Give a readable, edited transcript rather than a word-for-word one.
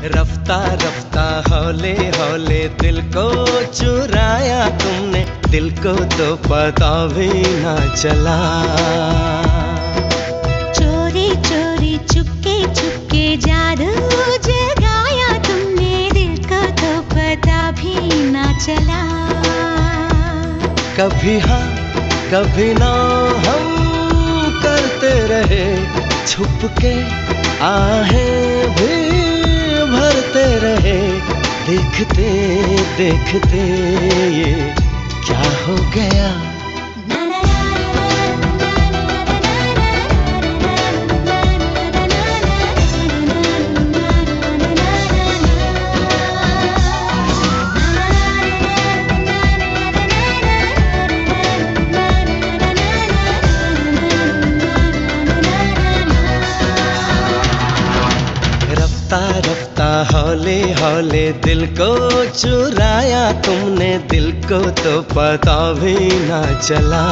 रफ्ता रफ्ता हौले हौले दिल को चुराया तुमने, दिल को तो पता भी ना चला। चोरी चोरी चुपके चुपके जादू जगाया तुमने, दिल को तो पता भी ना चला। कभी हाँ कभी ना हम करते रहे छुप के, आहें भी भरते रहे, देखते देखते ये क्या हो गया। रफ्ता रफ्ता हौले हौले दिल को चुराया तुमने, दिल को तो पता भी ना चला।